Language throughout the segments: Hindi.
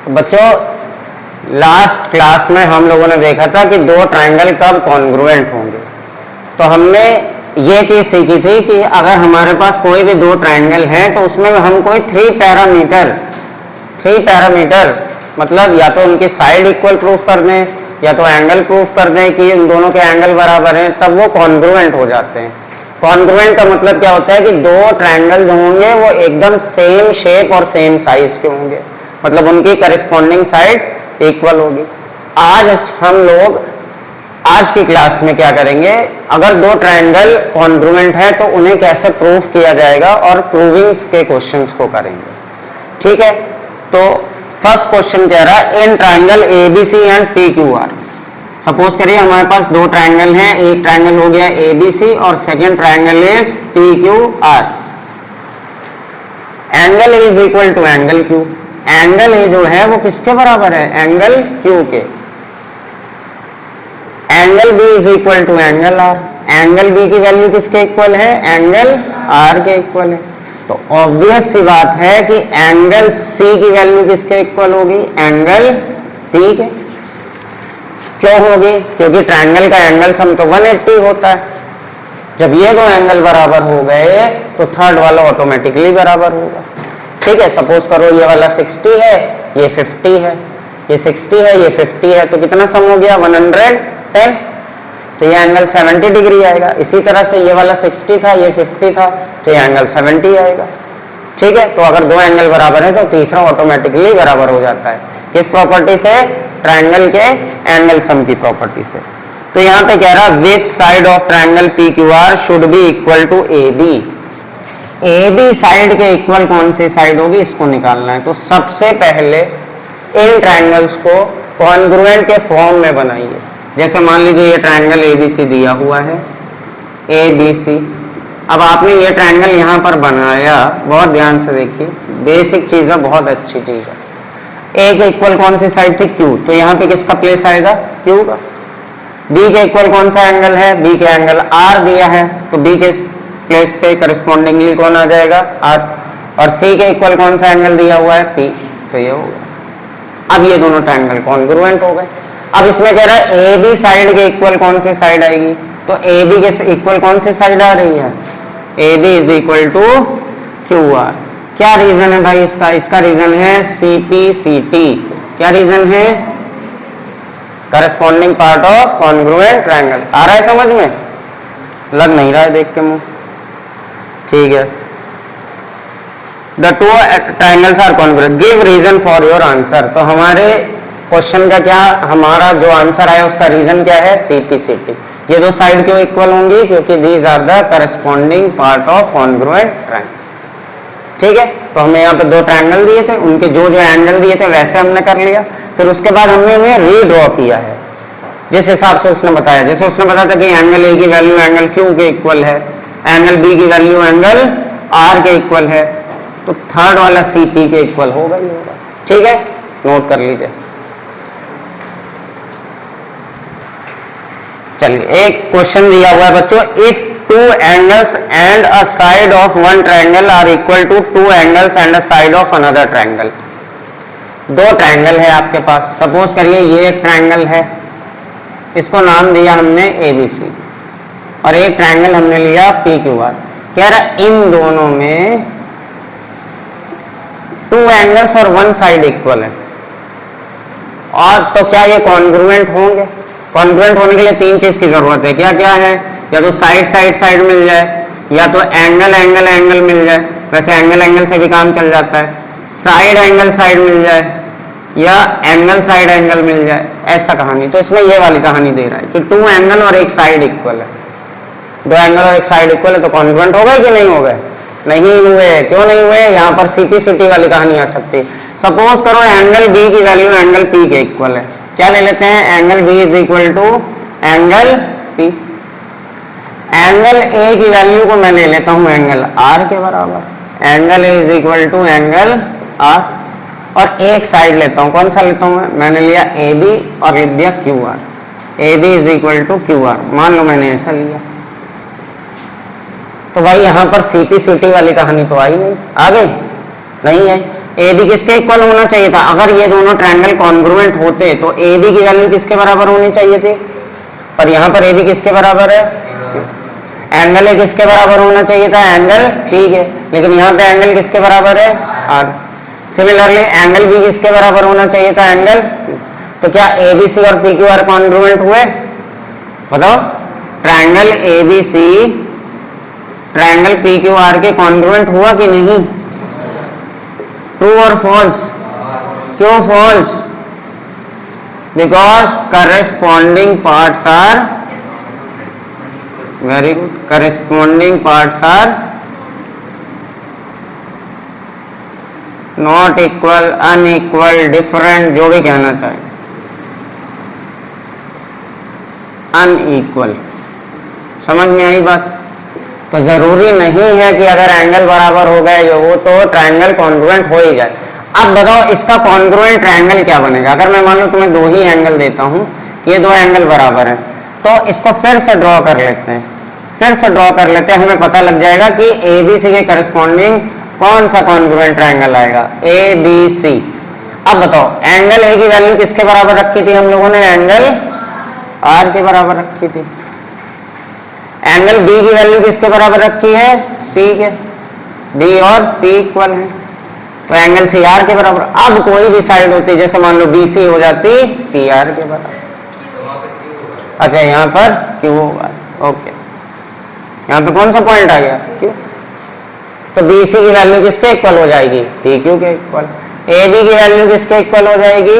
बच्चों लास्ट क्लास में हम लोगों ने देखा था कि दो ट्रायंगल कब कॉन्ग्रुएंट होंगे। तो हमने ये चीज सीखी थी कि अगर हमारे पास कोई भी दो ट्रायंगल है तो उसमें हम कोई थ्री पैरामीटर मतलब या तो उनकी साइड इक्वल प्रूफ कर दें या तो एंगल प्रूफ कर दें कि इन दोनों के एंगल बराबर हैं, तब वो कॉन्ग्रुएंट हो जाते हैं। कॉन्ग्रुएंट का मतलब क्या होता है कि दो ट्रायंगल जो होंगे वो एकदम सेम शेप और सेम साइज के होंगे, मतलब उनकी करस्पॉन्डिंग साइड्स इक्वल होगी। आज हम लोग आज की क्लास में क्या करेंगे, अगर दो ट्रायंगल कॉन्ग्रुएंट है तो उन्हें कैसे प्रूफ किया जाएगा और प्रूविंग्स के क्वेश्चंस को करेंगे। ठीक है, तो फर्स्ट क्वेश्चन कह रहा है in triangle ABC and PQR। Suppose करिए हमारे पास दो ट्रायंगल हैं, एक ट्रायंगल हो गया ABC और second triangle is PQR। Angle is equal to angle Q। Angle A जो है वो किसके बराबर है, एंगल Q के। Angle B is equal to angle R। Angle B की वैल्यू किसके इक्वल है, एंगल R के इक्वल है। तो ऑब्वियस सी बात है कि एंगल C की वैल्यू किसके इक्वल होगी, एंगल P के। क्यों होगी, क्योंकि ट्रायंगल का एंगल सम तो 180 होता है। जब ये दो एंगल बराबर हो गए तो थर्ड वाला ऑटोमेटिकली बराबर होगा। ठीक है, सपोज करो ये वाला 60 है, ये 50 है, ये 60 है, ये 50 है, तो कितना सम हो गया 110, तो ये एंगल 70 डिग्री आएगा। इसी तरह से ये वाला 60 था, ये 50 था, तो ये एंगल 70 आएगा। ठीक है, तो अगर दो एंगल बराबर है तो तीसरा ऑटोमेटिकली बराबर हो जाता है। किस प्रॉपर्टी से, ट्रायंगल के एंगल सम की प्रॉपर्टी से। तो यहाँ पे कह रहा है which side of triangle PQR should be equal to AB। AB side के इक्वल कौन सी साइड होगी, इसको निकालना है। तो सबसे पहले इन ट्रायंगल्स को कॉन्ग्रुएंट के फॉर्म में बनाइए। जैसे मान लीजिए ये ट्रायंगल ABC दिया हुआ है, ABC। अब आपने ये ट्रायंगल यहाँ पर बनाया, बहुत ध्यान से देखिए, बेसिक चीज है, बहुत अच्छी चीज है। A के इक्वल कौन सी साइड थी, Q, तो यहाँ पे किसका प्लेस आएगा, Q का। B के इक्वल कौन सा एंगल है, B के एंगल R दिया है, तो B के प्लेस पे करस्पॉन्डिंगली कौन आ जाएगा, R। और C के इक्वल कौन सा एंगल दिया हुआ है, P, तो ये होगा। अब ये दोनों ट्रायंगल कॉन्ग्रुएंट हो गए। अब इसमें कह रहा है AB साइड के इक्वल कौन सी साइड आएगी, तो AB के इक्वल कौन सी साइड आ रही है, AB is equal to QR। क्या रीजन है भाई इसका, इसका रीजन है CPCT। क्या रीजन है, corresponding part of congruent triangle. आ रहा है समझ में, लग नहीं रहा है देख के मुंह। ठीक है, the two triangles are congruent, give reason for your answer. तो हमारे क्वेश्चन का क्या, हमारा जो आंसर आया उसका रीजन क्या है, CPCT। ये दो साइड क्यों इक्वल होंगी, क्योंकि these are the corresponding part of congruent triangle. ठीक है, तो हमें यहाँ पे दो ट्रायंगल दिए थे, उनके जो जो एंगल दिए थे वैसे हमने कर लिया। फिर उसके बाद हमने उन्हें रीड्रॉ किया है जिस हिसाब से उसने बताया। जैसे उसने बताया था कि एंगल A की वैल्यू एंगल Q के इक्वल है, एंगल B की वैल्यू एंगल R के इक्वल है, तो थर्ड वाला CP के इक्वल होगा ही होगा। ठीक है, नोट कर लीजिए। चलिए, एक क्वेश्चन दिया हुआ है बच्चों, if two angles and a side of one triangle are equal to two angles and a side of another triangle. दो ट्रायंगल है आपके पास, सपोज करिए ये एक ट्रायंगल है, इसको नाम दिया हमने ABC, और एक ट्रायंगल हमने लिया PQR। कह रहा इन दोनों में टू एंगल्स और वन साइड इक्वल है, और तो क्या ये कॉन्ग्रुएंट होंगे। कॉन्ग्रुएंट होने के लिए तीन चीज की जरूरत है। क्या क्या है, या तो साइड मिल जाए, या तो एंगल मिल जाए, वैसे एंगल से भी काम चल जाता है। साइड मिल जाए, या एंगल मिल जाए, ऐसा कहानी। तो इसमें ये वाली कहानी दे रहा है कि टू एंगल और एक साइड इक्वल है, दो एंगल और एक साइड इक्वल है, तो कॉन्ग्रुएंट हो गए कि नहीं हो गए, नहीं हुए। क्यों नहीं हुए, यहाँ पर CPCT वाली कहानी आ सकती है। सपोज करो एंगल B की वैल्यू एंगल P के इक्वल है, क्या ले लेते हैं, angle B is equal to angle P। Angle A की वैल्यू को मैं ले लेता हूं एंगल R के बराबर, angle A is equal to angle R। और एक साइड लेता हूं, कौन सा लेता हूं मैंने लिया AB और लिख दिया QR। AB is equal to QR, मान लो मैंने ऐसा लिया। तो भाई यहां पर CPCT वाली कहानी तो आई नहीं, आ गई नहीं है। ए बी किसके इक्वल होना चाहिए था? अगर ये दोनों ट्रायंगल कॉन्ग्रुएंट होते तो ए बी की वैल्यू किसके बराबर होनी चाहिए थी? पर यहाँ पर ए बी किसके बराबर है? एंगल ए किसके बराबर होना चाहिए था? एंगल पी के, लेकिन यहाँ पे एंगल किसके बराबर है? आर। सिमिलरली एंगल बी किसके बराबर होना चाहिए था? एंगल। तो क्या ए बी सी और पी क्यू आर कॉन्ग्रुएंट हुए? बताओ, triangle A B C triangle P Q R के कॉन्ग्रुएंट हुआ कि नहीं? ट्रू और फॉल्स? क्यों false? Because corresponding parts are, very good, corresponding parts are not equal, unequal, different, जो भी कहना चाहे, अनइक्वल। समझ में आई बात? तो जरूरी नहीं है कि अगर एंगल बराबर हो गए जो वो तो ट्रायंगल कॉन्ग्रुएंट हो ही जाए। अब बताओ इसका कॉन्ग्रुएंट ट्रायंगल क्या बनेगा? अगर मैं मान लो तुम्हें दो ही एंगल देता हूं, ये दो एंगल बराबर है, तो इसको फिर से ड्रॉ कर लेते हैं, फिर से ड्रॉ कर लेते हैं, हमें पता लग जाएगा कि ए बी सी के करस्पॉन्डिंग कौन सा कॉन्ग्रुएंट ट्रायंगल आएगा? A B C. अब बताओ एंगल ए की वैल्यू किसके बराबर रखी थी हम लोगों ने? एंगल आर के बराबर रखी थी। एंगल बी की वैल्यू किसके बराबर रखी है? पी के। बी और पी इक्वल है, तो एंगल सी आर के बराबर। अब कोई भी साइड होती, जैसे मान लो बी सी हो जाती पी आर के बराबर। अच्छा यहाँ पर क्यू होगा, ओके। यहाँ पे कौन सा पॉइंट आ गया? क्यू। तो बी सी की वैल्यू किसके इक्वल हो जाएगी? पी क्यू के इक्वल। ए बी की वैल्यू किसके इक्वल हो जाएगी?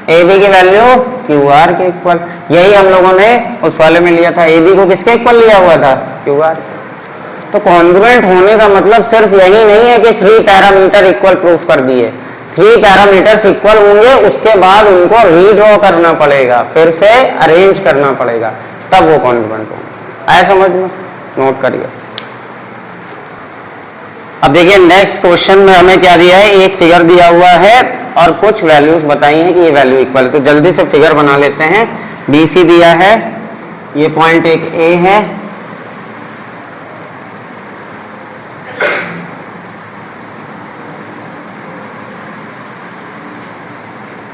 ए बी की वैल्यू क्यू आर के इक्वल। यही हम लोगों ने उस वाले में लिया था, ए बी को किसके इक्वल लिया हुआ था? Q R. तो कॉन्ग्रुएंट होने का मतलब सिर्फ यही नहीं है कि 3 पैरामीटर इक्वल प्रूफ कर दिए। 3 पैरामीटर्स इक्वल होंगे, उसके बाद उनको रीड्रॉ करना पड़ेगा, फिर से अरेंज करना पड़ेगा, तब वो कॉन्ग्रुएंट होंगे। आया समझ में? नोट करिए। अब देखिए नेक्स्ट क्वेश्चन में हमें क्या दिया है? एक फिगर दिया हुआ है और कुछ वैल्यूज बताई हैं कि ये वैल्यू इक्वल है। तो जल्दी से फिगर बना लेते हैं। बी सी दिया है, ये पॉइंट एक ए है,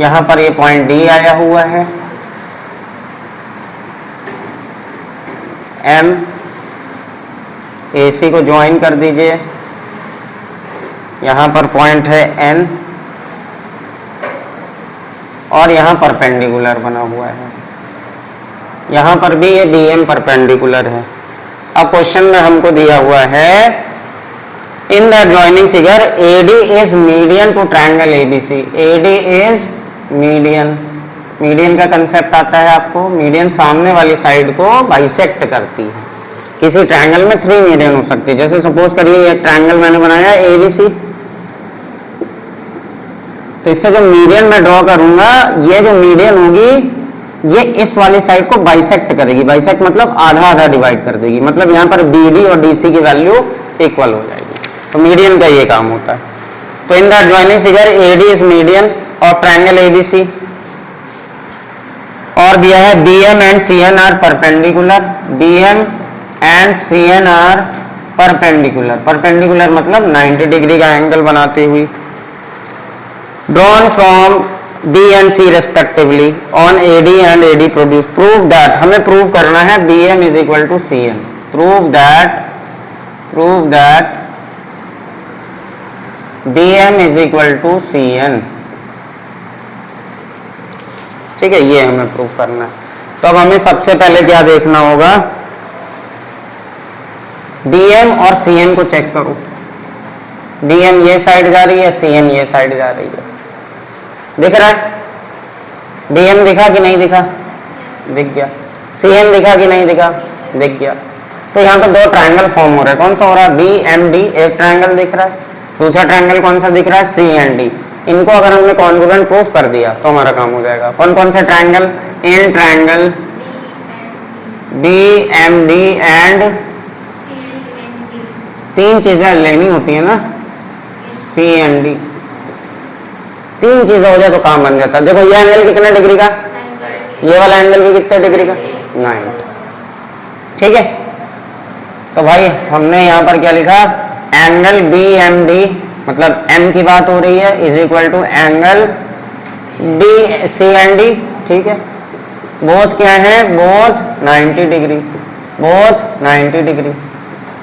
यहां पर ये पॉइंट डी आया हुआ है, एम ए सी को ज्वाइन कर दीजिए, यहां पर पॉइंट है एन और यहां परपेंडिकुलर बना हुआ है, यहां पर भी ये बी एम परपेंडिकुलर है। अब क्वेश्चन में हमको दिया हुआ है in the joining figure A D is median to triangle A B C. A D is median. Median का कंसेप्ट आता है आपको? मीडियन सामने वाली साइड को बाइसेक्ट करती है। किसी ट्रायंगल में 3 मीडियन हो सकती है। जैसे सपोज करिए एक ट्रायंगल मैंने बनाया ए बी सी, तो इससे जो मीडियन मैं ड्रॉ करूंगा, ये जो मीडियन होगी ये इस वाली साइड को बाइसेक्ट करेगी। बाइसेक्ट मतलब आधा आधा डिवाइड कर देगी, मतलब यहाँ पर बी डी और डी सी की वैल्यू इक्वल हो जाएगी। तो मीडियन का ये काम होता है। तो in the joining figure A D is median of triangle A B C, और दिया है B M and C N are perpendicular. B M and C N are perpendicular. Perpendicular मतलब 90 डिग्री का एंगल बनाती हुई। drawn from B and C respectively on AD and AD produce. Prove that, हमें प्रूव करना है BM is equal to CN. Prove that BM is equal to CN. ठीक है, ये हमें प्रूव करना है। तो अब हमें सबसे पहले क्या देखना होगा? BM और CN को चेक करो। BM ये साइड जा रही है, CN ये साइड जा रही है। दिख रहा है? DM दिखा कि नहीं दिखा? दिख गया। CN दिखा कि नहीं दिखा? दिख गया। तो यहाँ पर 2 ट्रायंगल फॉर्म हो रहा है। कौन सा हो रहा है? BMD एक ट्रायंगल दिख रहा है, दूसरा ट्रायंगल कौन सा दिख रहा है? CND। इनको अगर हमने कॉन्ग्रुएंट प्रूफ कर दिया तो हमारा काम हो जाएगा। कौन कौन से triangle? In triangle BMD and 3 चीजें लेनी होती है ना, CND। 3 चीजें हो जाए तो काम बन जाता है। देखो ये एंगल कितने डिग्री का? ये वाला एंगल भी कितने डिग्री का? 9। ठीक है, तो भाई हमने यहाँ पर क्या लिखा? एंगल BMD मतलब m की बात हो रही है, is equal to angle B C and D, ठीक है। बोथ क्या है, बोथ 90 डिग्री, बोथ 90 डिग्री।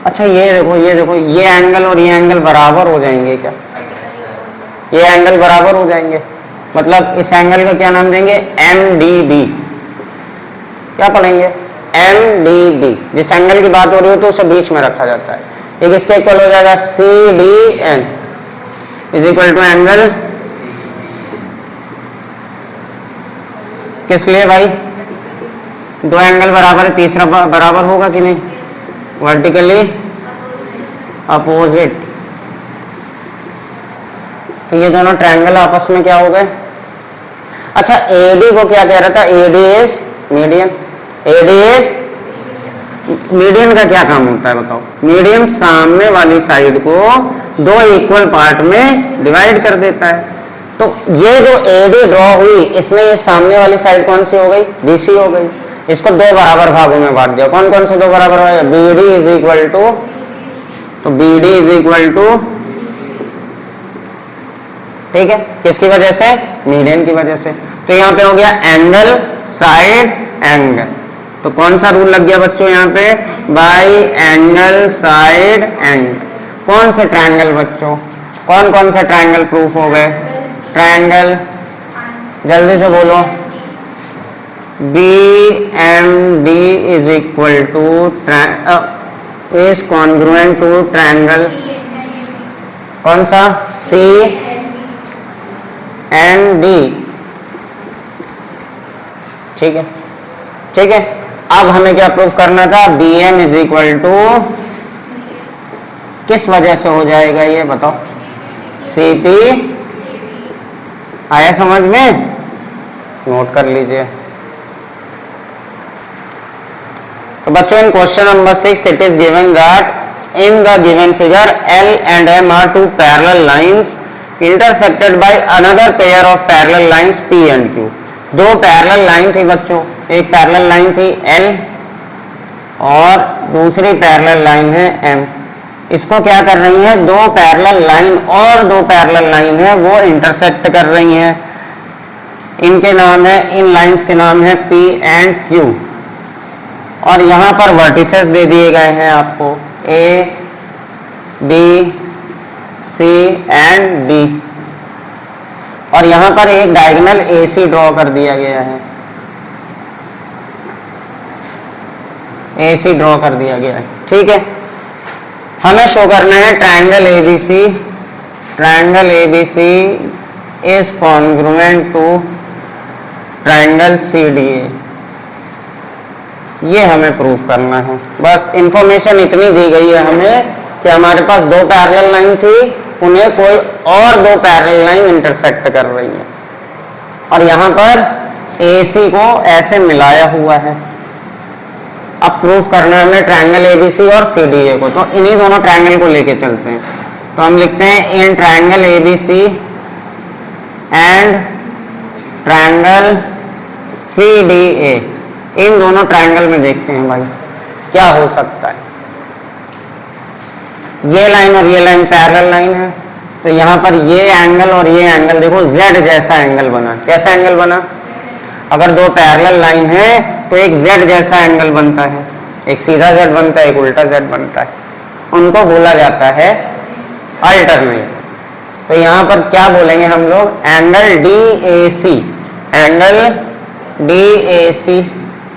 अच्छा ये देखो, ये देखो, ये एंगल और ये एंगल बराबर हो जाएंगे क्या? ये एंगल बराबर हो जाएंगे, मतलब इस एंगल का क्या नाम देंगे, MDB। क्या पढ़ेंगे, MDB। जिस एंगल की बात हो रही हो तो उसे बीच में रखा जाता है। ये किसके इक्वल हो जाएगा, CDN is equal to angle, किस लिए भाई, दो एंगल बराबर है, तीसरा बराबर होगा कि नहीं, वर्टिकली अपोजिट। तो ये दोनों ट्रायंगल आपस में क्या हो गए। अच्छा AD को क्या कह रहा था, AD is median. AD is median का क्या काम होता है बताओ, मीडियन सामने वाली साइड को दो इक्वल पार्ट में डिवाइड कर देता है। तो ये जो AD ड्रॉ हुई, इसमें ये सामने वाली साइड कौन सी हो गई, BC हो गई। इसको दो बराबर भागों में बांट दिया। कौन कौन से दो बराबर भाग, BD इज इक्वल टू, तो BD इज इक्वल टू, ठीक है, किसकी वजह से, मीडियन की वजह से। तो यहाँ पे हो गया एंगल साइड एंगल। तो कौन सा रूल लग गया बच्चों यहाँ पे, बाई एंगल साइड एंगल। कौन से ट्रायंगल बच्चों, कौन कौन से ट्रायंगल प्रूफ हो गए, ट्रायंगल जल्दी से बोलो, BMD is equal to is congruent to triangle, कौन सा, CND, ठीक है, ठीक है। अब हमें क्या प्रूफ करना था, BM इज इक्वल टू, किस वजह से हो जाएगा ये बताओ, CP। आया समझ में, नोट कर लीजिए। तो बच्चों in question number 6 it is given that in the given figure L and M are two parallel lines intersected by another pair of parallel lines P and Q। दो पैरेलल लाइन थी बच्चों, एक पैरेलल लाइन थी L और दूसरी पैरेलल लाइन है M। इसको क्या कर रही है, दो पैरेलल लाइन और दो पैरेलल लाइन है वो इंटरसेक्ट कर रही हैं। इनके नाम है, इन लाइंस के नाम है P एंड Q। और यहाँ पर वर्टिसेस दे दिए गए हैं आपको A, B, C and D। और यहाँ पर एक डायगोनल AC ड्रॉ कर दिया गया है, AC ड्रॉ कर दिया गया है, ठीक है। हमें शो करना है triangle ABC, triangle ABC is congruent to triangle CDA। ये हमें प्रूफ करना है। बस इंफॉर्मेशन इतनी दी गई है हमें कि हमारे पास दो पैरेलल लाइन थी, उन्हें कोई और दो पैरेलल लाइन इंटरसेक्ट कर रही है और यहाँ पर AC को ऐसे मिलाया हुआ है। अब प्रूफ करना है हमें ट्रायंगल ABC और CDA को, तो इन्हीं दोनों ट्रायंगल को लेके चलते हैं। तो हम लिखते हैं in triangle ABC and triangle CDA। इन दोनों ट्रायंगल में देखते हैं भाई क्या हो सकता है। ये लाइन और ये लाइन पैरेलल लाइन है, तो यहाँ पर ये एंगल और ये एंगल देखो Z जैसा एंगल बना। कैसा एंगल बना, अगर दो पैरेलल लाइन है तो एक Z जैसा एंगल बनता है, एक सीधा Z बनता है, एक उल्टा Z बनता है। उनको बोला जाता है अल्टरनेट। तो यहाँ पर क्या बोलेंगे हम लोग, एंगल DAC, एंगल DAC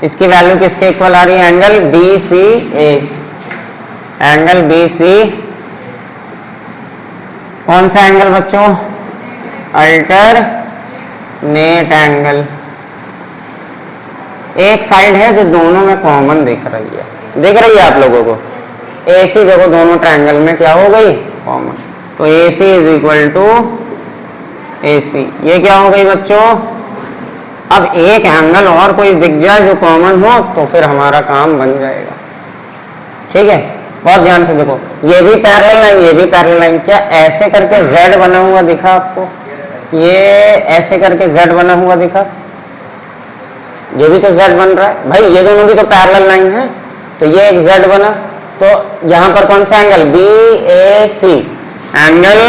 इसकी वैल्यू किसके इक्वल आ रही है, एंगल BCA। एंगल BC कौन सा एंगल बच्चों, अल्टरनेट एंगल। एक साइड है जो दोनों में कॉमन दिख रही है, दिख रही है आप लोगों को, AC देखो दोनों ट्रायंगल में क्या हो गई, कॉमन। तो AC is equal to AC। ये क्या हो गई बच्चों, अब एक एंगल और कोई दिख जाए जो कॉमन हो तो फिर हमारा काम बन जाएगा, ठीक है। बहुत ध्यान से देखो, ये भी पैरेलल लाइन, ये भी पैरेलल लाइन। क्या ऐसे करके Z बना हुआ दिखा आपको, ये ऐसे करके Z बना हुआ दिखा, ये भी तो Z बन रहा है भाई, ये दोनों भी तो पैरेलल लाइन है। तो ये एक Z बना, तो यहाँ पर कौन सा angle BAC, angle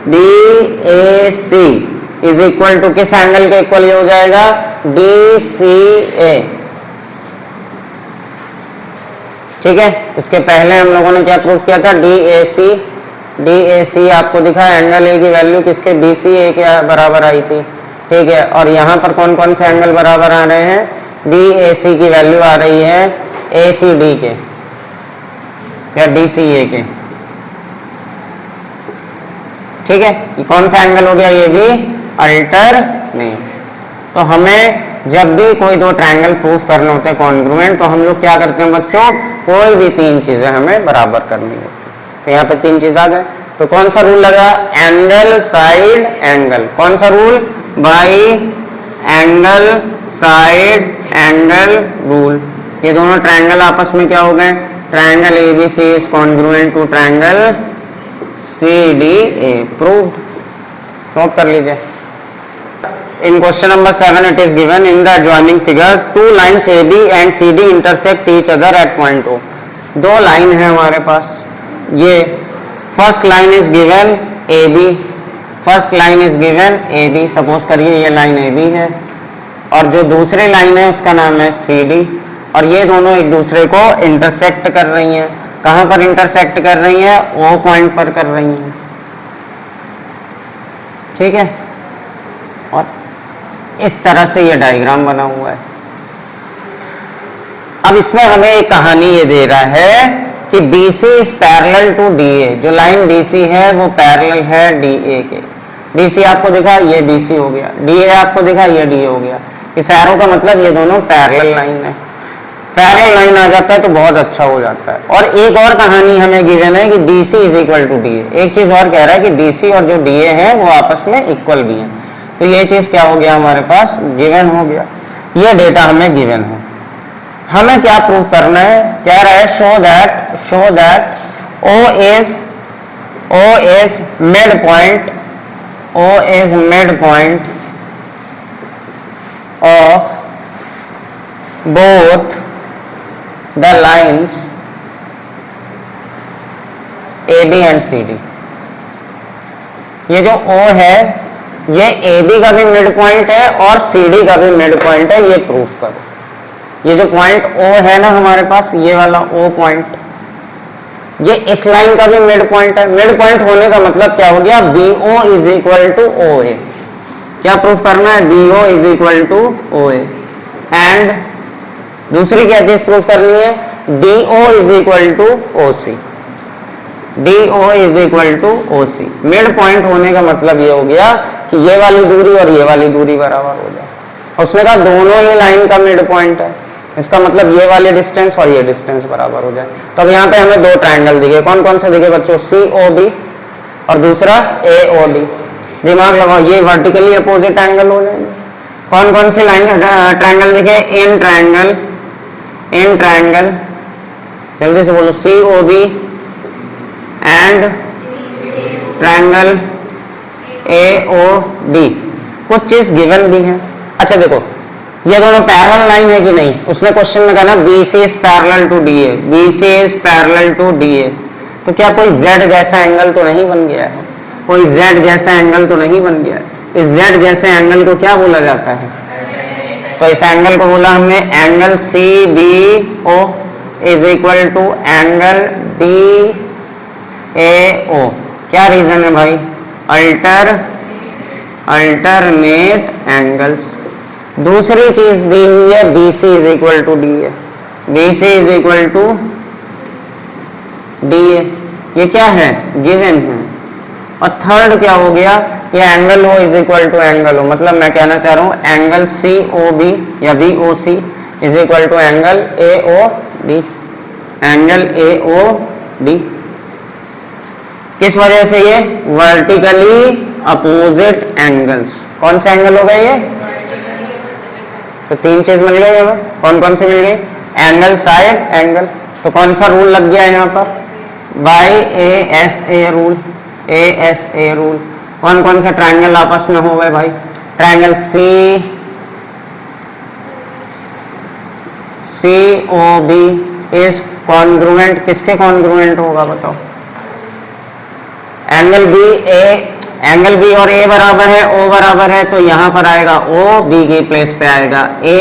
DAC is equal to किस एंगल के इक्वल हो जाएगा? DCA। ठीक है, इसके पहले हम लोगों ने क्या प्रूफ किया था? DAC आपको दिखा एंगल A की वैल्यू किसके? BCA के बराबर आई थी। ठीक है, और यहाँ पर कौन कौन से एंगल बराबर आ रहे हैं? DAC की वैल्यू आ रही है ACD के या DCA के। ठीक है, ये कौन सा एंगल हो गया? ये भी अल्टर नहीं। तो हमें जब भी कोई दो ट्रायंगल प्रूफ करने होते हैं कॉन्ग्रुएंट, तो हम लोग क्या करते हैं बच्चों? कोई भी तीन चीजें हमें बराबर करनी होती है। तो यहाँ पे तीन चीज आ गए, तो कौन सा रूल लगा? Angle side angle. कौन सा rule? By angle side angle rule. ये दोनों ट्रायंगल आपस में क्या हो गए? Triangle ABC is congruent to triangle CDA। Proved. Note कर लीजिए। In question number 7 it is given in the adjoining figure two lines AB and CD intersect each other at point O। दो लाइन है हमारे पास। ये first line is given AB, first line is given AB। Suppose करिए ये लाइन AB है और जो दूसरी लाइन है उसका नाम है CD, और ये दोनों एक दूसरे को इंटरसेक्ट कर रही हैं। कहाँ पर इंटरसेक्ट कर रही हैं? O पॉइंट पर कर रही हैं। ठीक है, और इस तरह से ये डायग्राम बना हुआ है। अब इसमें हमें एक कहानी ये दे रहा है कि BC is parallel to DA। जो लाइन BC है वो पैरेलल है DA के। BC आपको दिखा, ये BC हो गया। DA आपको दिखा, ये DA हो गया। इस एरो का मतलब ये दोनों पैरेलल लाइन है। पैरेलल लाइन आ जाता है तो बहुत अच्छा हो जाता है। और एक और कहानी हमें गिवन है कि BC is equal to DA। एक चीज और कह रहा है कि BC और जो DA है वो आपस में इक्वल भी है। तो ये चीज क्या हो गया? हमारे पास गिवन हो गया। ये डेटा हमें गिवन है। हमें क्या प्रूफ करना है? कह रहा है show that O is mid point of both the lines AB and CD। ये जो O है ये AB का भी मिड पॉइंट है और CD का भी मिड पॉइंट है। ये प्रूफ करो। ये जो पॉइंट O है ना हमारे पास, ये वाला O पॉइंट, ये इस लाइन का भी मिड पॉइंट है। मिड पॉइंट होने का मतलब क्या हो गया? BO is equal to OA। क्या प्रूफ करना है? BO is equal to OA। And दूसरी क्या चीज प्रूफ करनी है? DO is equal to OC। DO is equal to OC। Mid point होने का मतलब ये हो गया कि ये वाली दूरी और ये वाली दूरी बराबर हो जाए। उसने कहा दोनों ही लाइन का मिड पॉइंट है, इसका मतलब ये वाले डिस्टेंस और ये डिस्टेंस बराबर हो जाए। तो अब यहाँ पे हमें दो ट्रायंगल दिखे। कौन कौन से दिखे बच्चों? COD और दूसरा AOD। दिमाग लगाओ, ये वर्टिकली अपोजिट एंगल हो जाएंगे। कौन कौन से लाइन ट्रायंगल दिखे? इन ट्रायंगल जल्दी से बोलो। COB and triangle AOD। कुछ चीज गिवन भी है। अच्छा देखो, ये दोनों पैरेलल लाइन है कि नहीं? उसने क्वेश्चन में कहा ना BC is parallel to DA। BC is parallel to DA। तो क्या कोई Z जैसा एंगल तो नहीं बन गया है? कोई Z जैसा एंगल तो नहीं बन गया। इस Z जैसे एंगल को क्या बोला जाता है? तो इस एंगल को बोला हमने angle CBO is equal to angle DAO। क्या रीजन है भाई? Alternate angles. दूसरी चीज दी हुई है BC is equal to DA। BC is equal to DA, ये क्या है? गिवन है। और थर्ड क्या हो गया? ये angle O is equal to angle O। मतलब मैं कहना चाह रहा हूं एंगल COB या BOC is equal to angle AOD। Angle AOD किस वजह से? ये वर्टिकली अपोजिट एंगल्स। कौन से एंगल हो गए ये? तो तीन चीज मिल गई हमें। कौन कौन से मिल गई? Angle side angle. तो कौन सा रूल लग गया यहाँ पर? By ASA rule. ASA rule. कौन कौन से ट्रायंगल आपस में हो गए भाई? Triangle COB is congruent. किसके कॉन्ग्रुएंट होगा बताओ? एंगल बी ए, एंगल बी और ए बराबर है, ओ बराबर है, तो यहां पर आएगा ओ, बी की प्लेस पे आएगा ए।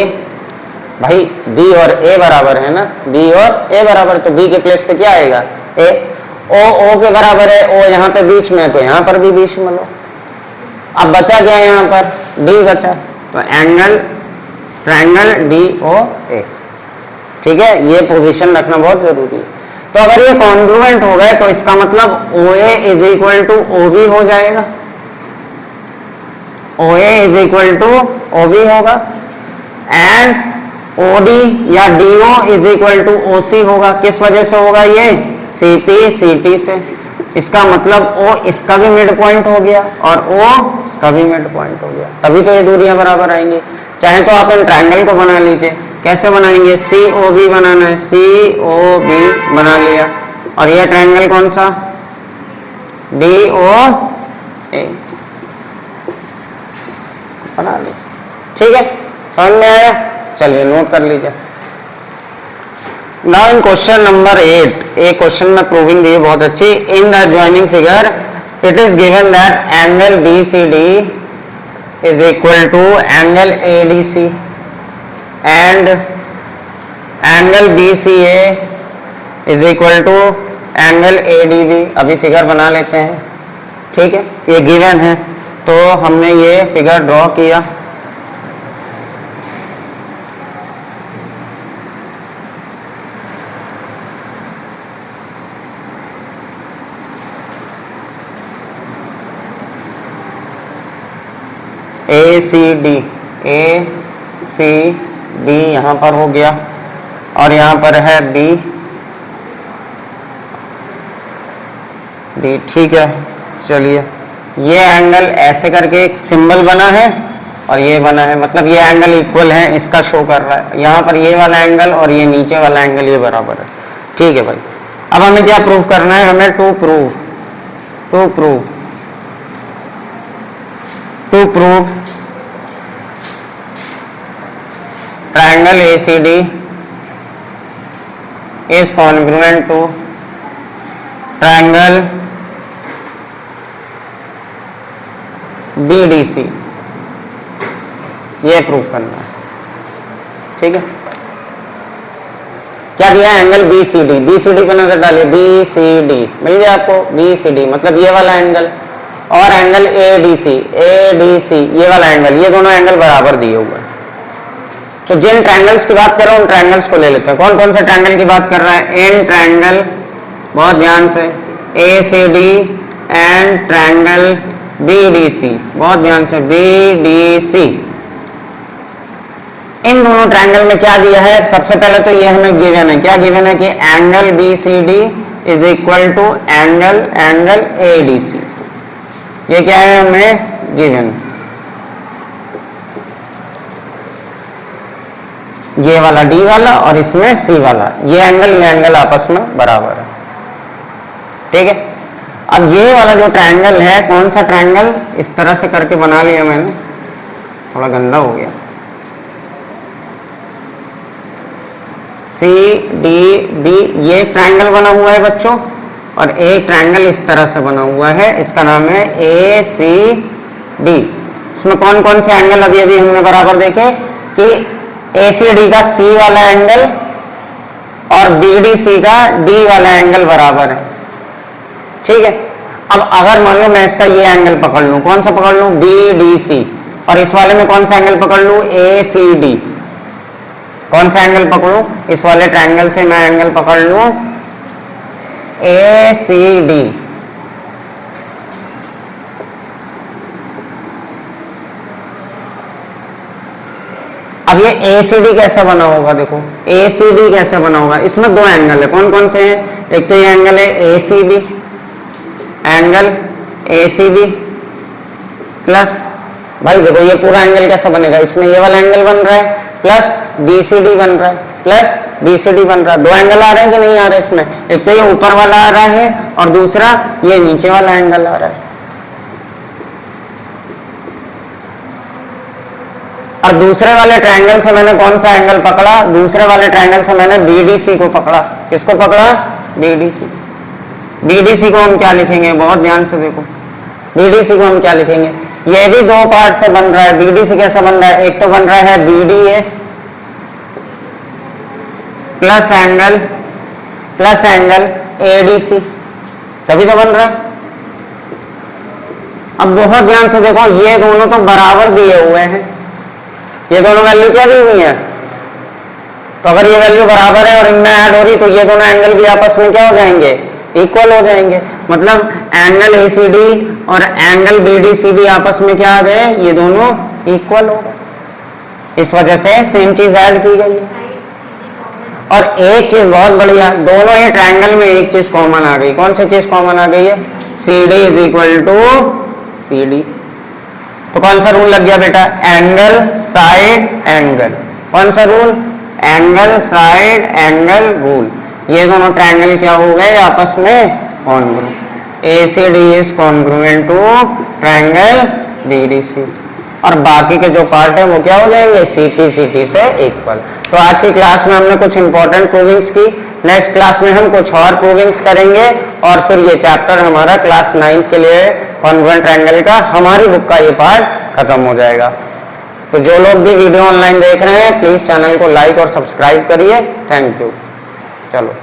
भाई बी और ए बराबर है ना, बी और ए बराबर, तो बी के प्लेस पे क्या आएगा ए। ओ के बराबर है, ओ यहाँ पे बीच में, तो यहाँ पर भी बीच में लो। अब बचा क्या है यहाँ पर, डी बचा, तो एंगल ट्रायंगल डी ओ ए। ठीक है, ये पोजीशन रखना बहुत जरूरी है। तो अगर ये कॉन्ग्रुएंट हो गए तो इसका मतलब O A is equal to O B हो जाएगा, O A is equal to O B होगा, एंड ओ डी या D O is equal to O C होगा। किस वजह से होगा ये, सी पी सी टी से। इसका मतलब ओ इसका भी मिड पॉइंट हो गया और ओ इसका भी मिड पॉइंट हो गया, तभी तो ये दूरियां बराबर आएंगी। चाहे तो आप इन ट्रायंगल को बना लीजिए, कैसे बनाएंगे, सी ओ बी बनाना है, सी ओ बी बना लिया, और ये ट्रायंगल कौन सा, डी ओ ए बना लीजिए। ठीक है, समझ में आया, चलिए नोट कर लीजिए। नाउ इन क्वेश्चन नंबर 8, एक क्वेश्चन में प्रूविंग दी है बहुत अच्छी। In the adjoining figure it is given that angle B C D is equal to angle A D C and angle B C A is equal to angle A D B. अभी फिगर बना लेते हैं, ठीक है, ये गिवन है तो हमने ये फिगर ड्रॉ किया। ए सी डी यहाँ पर हो गया और यहाँ पर है बी डी। ठीक है, चलिए ये एंगल ऐसे करके एक सिंबल बना है और ये बना है, मतलब ये एंगल इक्वल है, इसका शो कर रहा है। यहाँ पर ये वाला एंगल और ये नीचे वाला एंगल ये बराबर है। ठीक है भाई, अब हमें क्या प्रूव करना है, हमें to prove triangle ACD is congruent to triangle BDC, ये प्रूव करना है। ठीक है, क्या दिया है, एंगल BCD, BCD पे नजर डालिए, BCD मिल गया आपको, BCD मतलब ये वाला एंगल, और एंगल ADC ये वाला एंगल, ये दोनों एंगल बराबर दिए हुए हैं। तो जिन ट्रायंगल्स की बात कर रहा हूं उन ट्रायंगल्स को ले लेते हैं। कौन कौन से ट्रायंगल की बात कर रहा है, इन ट्रायंगल, बहुत ध्यान से, ACD एंड ट्रायंगल BDC, बहुत ध्यान से, BDC। इन दोनों ट्रायंगल में क्या दिया है, सबसे पहले तो ये हमें गिवन है, क्या गिवन है कि angle BCD is equal to angle ADC। ये क्या है हमें गिवन, ये वाला डी वाला और इसमें सी वाला, ये एंगल आपस में बराबर है। ठीक है, अब ये वाला जो ट्रायंगल है, कौन सा ट्रायंगल, इस तरह से करके बना लिया मैंने, थोड़ा गंदा हो गया, सी डी डी, ये ट्रायंगल बना हुआ है बच्चों, और एक ट्रायंगल इस तरह से बना हुआ है, इसका नाम है ACD। इसमें कौन कौन से एंगल अभी हमने बराबर देखे कि ACD का C वाला एंगल और BDC का D वाला एंगल बराबर है। ठीक है, अब अगर मान लो मैं इसका ये एंगल पकड़ लूं, कौन सा पकड़ लूं, BDC, और इस वाले में कौन सा एंगल पकड़ लूं, ACD, कौन सा एंगल पकड़ूं, इस वाले ट्रायंगल से मैं एंगल पकड़ लूं ACD। अब ये ACD कैसे बना होगा, देखो ACD कैसे बना होगा, इसमें दो एंगल है, कौन कौन से हैं, एक तो ये एंगल है ACB, एंगल ACB प्लस, भाई देखो ये पूरा एंगल कैसा बनेगा, इसमें ये वाला एंगल बन रहा है प्लस BCD बन रहा है प्लस BCD बन रहा है। दो एंगल आ रहे हैं कि नहीं आ रहे इसमें, एक तो ये ऊपर वाला आ रहा है और दूसरा ये नीचे वाला एंगल आ रहा है। और दूसरे वाले ट्रायंगल से मैंने कौन सा एंगल पकड़ा, दूसरे वाले ट्रायंगल से मैंने BDC को पकड़ा, किसको पकड़ा, BDC। बीडीसी को हम क्या लिखेंगे, बहुत ध्यान से देखो, बीडीसी को हम क्या लिखेंगे, ये भी दो पार्ट से बन रहा है। बीडीसी कैसा बन रहा है, एक तो बन रहा है बीडीए प्लस एंगल एडीसी, तभी तो बन रहा है। अब बहुत ध्यान से देखो, ये दोनों तो बराबर दिए हुए हैं, ये दोनों वैल्यू क्या दी हुई है, तो अगर ये वैल्यू बराबर है और इनमें ऐड हो रही तो ये दोनों एंगल भी आपस में क्या हो जाएंगे, इक्वल हो जाएंगे। मतलब एंगल एसीडी और एंगल बीडीसी भी आपस में क्या आ गए, ये दोनों इक्वल हो गए। इस वजह से सेम चीज ऐड की गई है। और एक चीज बहुत बढ़िया, दोनों ही ट्रायंगल में एक चीज कॉमन आ गई। कौन सी चीज कॉमन आ गई है, CD is equal to CD। तो कौन सा रूल लग गया बेटा, एंगल साइड एंगल। कौन सा rule, angle side angle rule. ये दोनों ट्रायंगल क्या हो गए आपस में congruent. ACD is congruent to triangle BDC। और बाकी के जो पार्ट है वो क्या हो जाएंगे, CP/CT से इक्वल। तो आज की क्लास में हमने कुछ इंपॉर्टेंट प्रूविंग्स की। नेक्स्ट क्लास में हम कुछ और प्रूविंग्स करेंगे और फिर ये चैप्टर हमारा क्लास 9th के लिए कॉन्ग्रुएंट ट्रायंगल का हमारी बुक का ये पार्ट खत्म हो जाएगा। तो जो लोग भी वीडियो ऑनलाइन देख रहे हैं प्लीज चैनल को लाइक और सब्सक्राइब करिए। Thank you. चलो।